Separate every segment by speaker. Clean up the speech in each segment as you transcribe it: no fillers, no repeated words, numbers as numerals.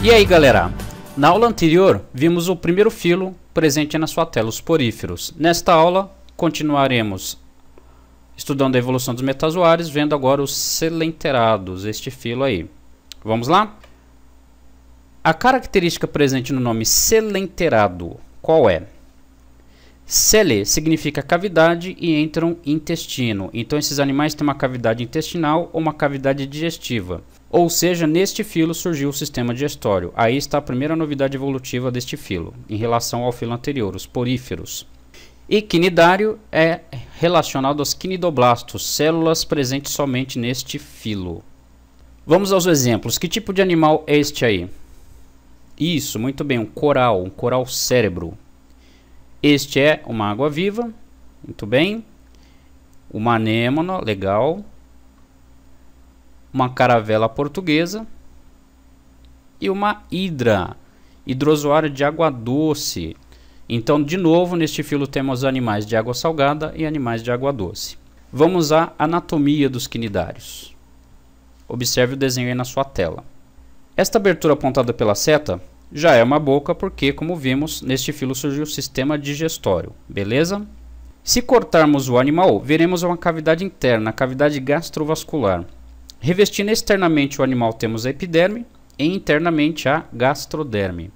Speaker 1: E aí galera, na aula anterior vimos o primeiro filo presente na sua tela, os poríferos. Nesta aula continuaremos estudando a evolução dos metazoários, vendo agora os selenterados, este filo aí. Vamos lá? A característica presente no nome selenterado, qual é? Cele significa cavidade e entram intestino. Então esses animais têm uma cavidade intestinal ou uma cavidade digestiva. Ou seja, neste filo surgiu o sistema digestório. Aí está a primeira novidade evolutiva deste filo, em relação ao filo anterior, os poríferos. E quinidário é relacionado aos quinidoblastos, células presentes somente neste filo. Vamos aos exemplos. Que tipo de animal é este aí? Isso, muito bem, um coral cérebro. Este é uma água-viva, muito bem. Uma anêmona, legal. Uma caravela portuguesa. E uma hidra, hidrozoário de água doce. Então, de novo, neste filo temos animais de água salgada e animais de água doce. Vamos à anatomia dos quinidários. Observe o desenho aí na sua tela. Esta abertura apontada pela seta já é uma boca porque, como vimos, neste filo surgiu o sistema digestório, beleza? Se cortarmos o animal, veremos uma cavidade interna, a cavidade gastrovascular. Revestindo externamente o animal temos a epiderme e internamente a gastroderme.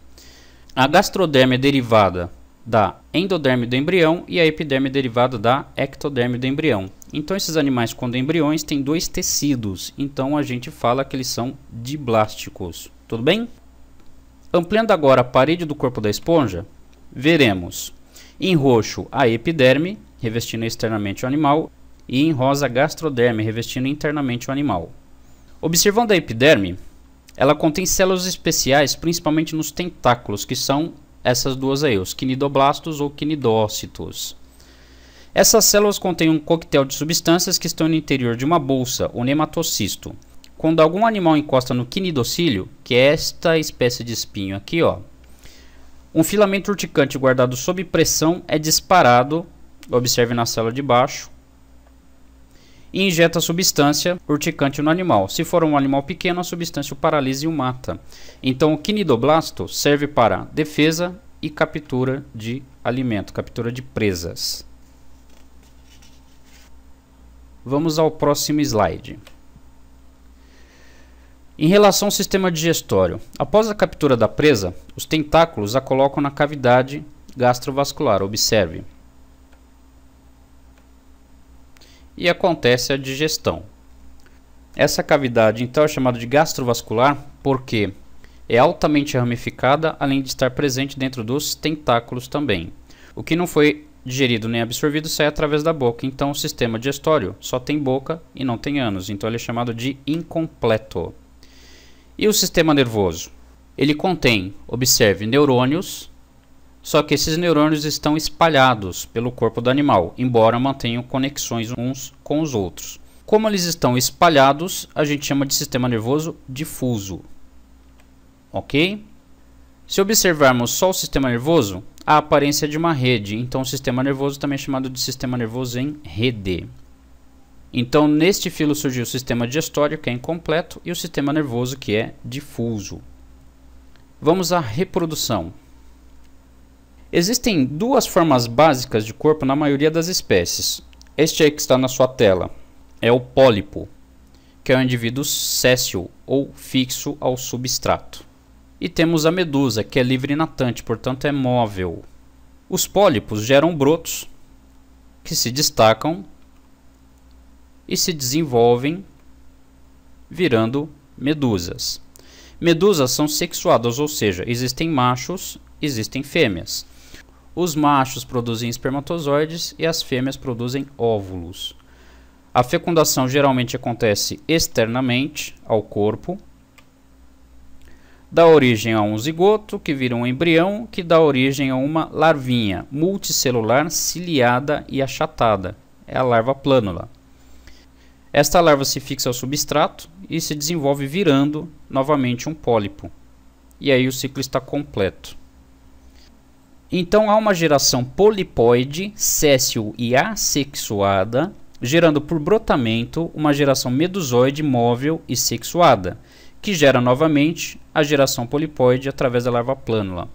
Speaker 1: A gastroderme é derivada da endoderme do embrião e a epiderme é derivada da ectoderme do embrião. Então esses animais, quando embriões, têm dois tecidos, então a gente fala que eles são diblásticos, tudo bem? Ampliando agora a parede do corpo da esponja, veremos em roxo a epiderme, revestindo externamente o animal, e em rosa a gastroderme, revestindo internamente o animal. Observando a epiderme, ela contém células especiais, principalmente nos tentáculos, que são essas duas aí, os quinidoblastos ou quinidócitos. Essas células contêm um coquetel de substâncias que estão no interior de uma bolsa, o nematocisto. Quando algum animal encosta no quinidocílio, que é esta espécie de espinho aqui, ó, um filamento urticante guardado sob pressão é disparado, observe na célula de baixo, e injeta a substância urticante no animal. Se for um animal pequeno, a substância o paralisa e o mata. Então o quinidoblasto serve para defesa e captura de alimento, captura de presas. Vamos ao próximo slide. Em relação ao sistema digestório, após a captura da presa, os tentáculos a colocam na cavidade gastrovascular, observe. E acontece a digestão. Essa cavidade então é chamada de gastrovascular porque é altamente ramificada, além de estar presente dentro dos tentáculos também. O que não foi digerido nem absorvido sai através da boca, então o sistema digestório só tem boca e não tem ânus, então ele é chamado de incompleto. E o sistema nervoso? Ele contém, observe, neurônios, só que esses neurônios estão espalhados pelo corpo do animal, embora mantenham conexões uns com os outros. Como eles estão espalhados, a gente chama de sistema nervoso difuso. Ok? Se observarmos só o sistema nervoso, a aparência é de uma rede, então o sistema nervoso também é chamado de sistema nervoso em rede. Então, neste filo surgiu o sistema digestório, que é incompleto, e o sistema nervoso, que é difuso. Vamos à reprodução. Existem duas formas básicas de corpo na maioria das espécies. Este aí que está na sua tela é o pólipo, que é um indivíduo séssil ou fixo ao substrato. E temos a medusa, que é livre e natante, portanto é móvel. Os pólipos geram brotos que se destacam e se desenvolvem virando medusas. Medusas são sexuadas, ou seja, existem machos, existem fêmeas. Os machos produzem espermatozoides e as fêmeas produzem óvulos. A fecundação geralmente acontece externamente ao corpo, dá origem a um zigoto, que vira um embrião, que dá origem a uma larvinha multicelular, ciliada e achatada. É a larva plânula. Esta larva se fixa ao substrato e se desenvolve virando novamente um pólipo. E aí o ciclo está completo. Então há uma geração polipoide, séssil e assexuada, gerando por brotamento uma geração medusoide móvel e sexuada, que gera novamente a geração polipóide através da larva plânula.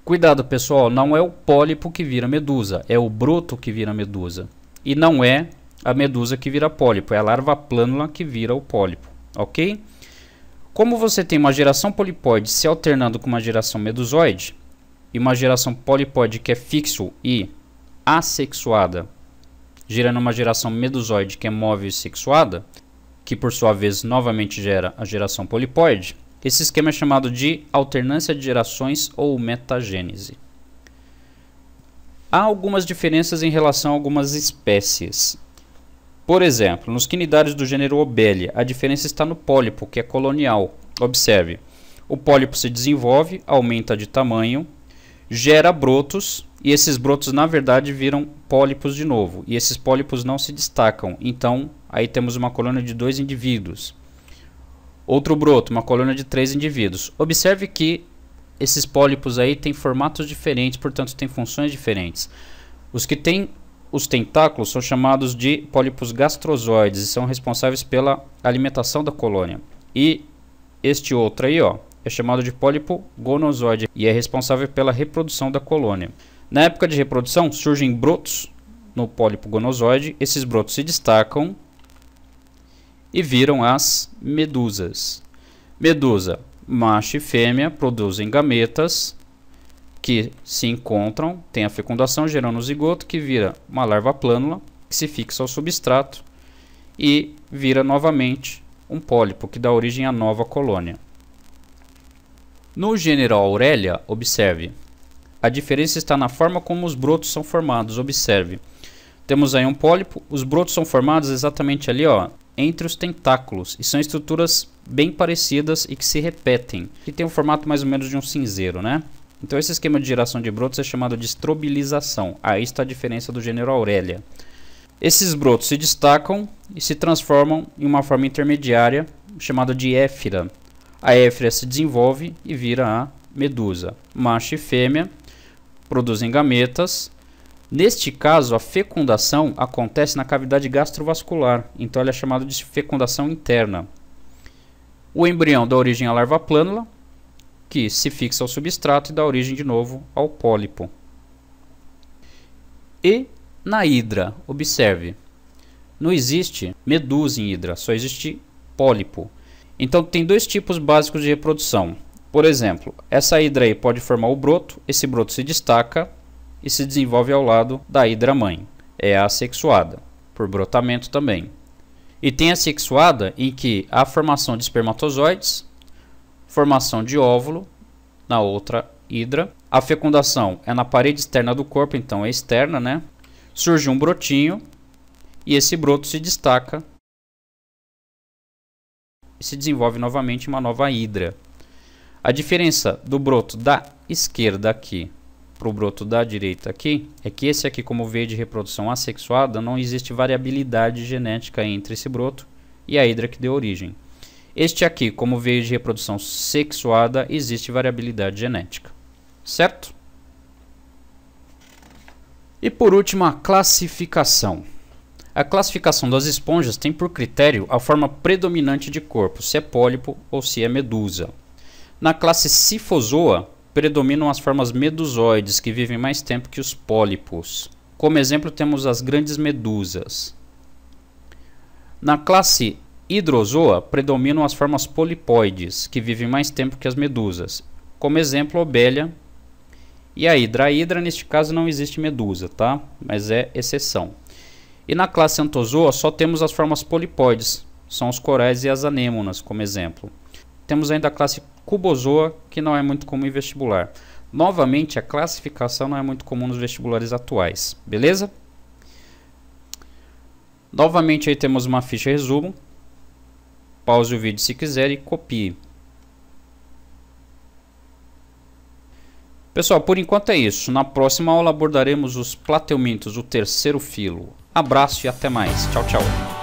Speaker 1: Cuidado, pessoal, não é o pólipo que vira medusa, é o broto que vira medusa. E não é a medusa que vira pólipo, é a larva plânula que vira o pólipo, ok? Como você tem uma geração polipóide se alternando com uma geração medusoide, e uma geração polipóide que é fixo e assexuada, gerando uma geração medusoide que é móvel e sexuada, que por sua vez novamente gera a geração polipóide, esse esquema é chamado de alternância de gerações ou metagênese. Há algumas diferenças em relação a algumas espécies. Por exemplo, nos quinidários do gênero Obelia, a diferença está no pólipo, que é colonial. Observe, o pólipo se desenvolve, aumenta de tamanho, gera brotos, e esses brotos na verdade viram pólipos de novo, e esses pólipos não se destacam, então aí temos uma colônia de 2 indivíduos. Outro broto, uma colônia de 3 indivíduos. Observe que esses pólipos aí têm formatos diferentes, portanto têm funções diferentes. Os que têm os tentáculos são chamados de pólipos gastrozoides e são responsáveis pela alimentação da colônia. E este outro aí, ó, é chamado de pólipo gonozoide e é responsável pela reprodução da colônia. Na época de reprodução surgem brotos no pólipo gonozoide, esses brotos se destacam e viram as medusas. Medusa, macho e fêmea, produzem gametas que se encontram, tem a fecundação gerando um zigoto que vira uma larva plânula que se fixa ao substrato e vira novamente um pólipo que dá origem à nova colônia. No gênero Aurelia, observe, a diferença está na forma como os brotos são formados. Observe, temos aí um pólipo, os brotos são formados exatamente ali, ó, entre os tentáculos, e são estruturas bem parecidas e que se repetem, que tem um formato mais ou menos de um cinzeiro, né? Então esse esquema de geração de brotos é chamado de estrobilização. Aí está a diferença do gênero Aurelia. Esses brotos se destacam e se transformam em uma forma intermediária chamada de éfira. A éfira se desenvolve e vira a medusa. Macho e fêmea produzem gametas. Neste caso, a fecundação acontece na cavidade gastrovascular, então ela é chamada de fecundação interna. O embrião dá origem à larva plânula, que se fixa ao substrato e dá origem de novo ao pólipo. E na hidra, observe, não existe medusa em hidra, só existe pólipo. Então tem dois tipos básicos de reprodução. Por exemplo, essa hidra aí pode formar o broto, esse broto se destaca e se desenvolve ao lado da hidra mãe. É a assexuada, por brotamento também. E tem a sexuada em que há formação de espermatozoides, formação de óvulo na outra hidra. A fecundação é na parede externa do corpo, então é externa, né? Surge um brotinho e esse broto se destaca e se desenvolve novamente uma nova hidra. A diferença do broto da esquerda aqui para o broto da direita aqui é que esse aqui, como veio de reprodução assexuada, não existe variabilidade genética entre esse broto e a hidra que deu origem. Este aqui, como veio de reprodução sexuada, existe variabilidade genética, certo? E por último, a classificação. A classificação das esponjas tem por critério a forma predominante de corpo, se é pólipo ou se é medusa. Na classe Scyphozoa, predominam as formas medusoides, que vivem mais tempo que os pólipos. Como exemplo, temos as grandes medusas. Na classe Hydrozoa, predominam as formas polipóides, que vivem mais tempo que as medusas. Como exemplo, Obelia e a hidra. A hidra, neste caso, não existe medusa, tá? Mas é exceção. E na classe Anthozoa, só temos as formas polipóides, são os corais e as anêmonas, como exemplo. Temos ainda a classe Cubozoa, que não é muito comum em vestibular. Novamente, a classificação não é muito comum nos vestibulares atuais, beleza? Novamente, aí temos uma ficha resumo. Pause o vídeo se quiser e copie. Pessoal, por enquanto é isso. Na próxima aula abordaremos os plateumintos, o terceiro filo. Abraço e até mais. Tchau, tchau.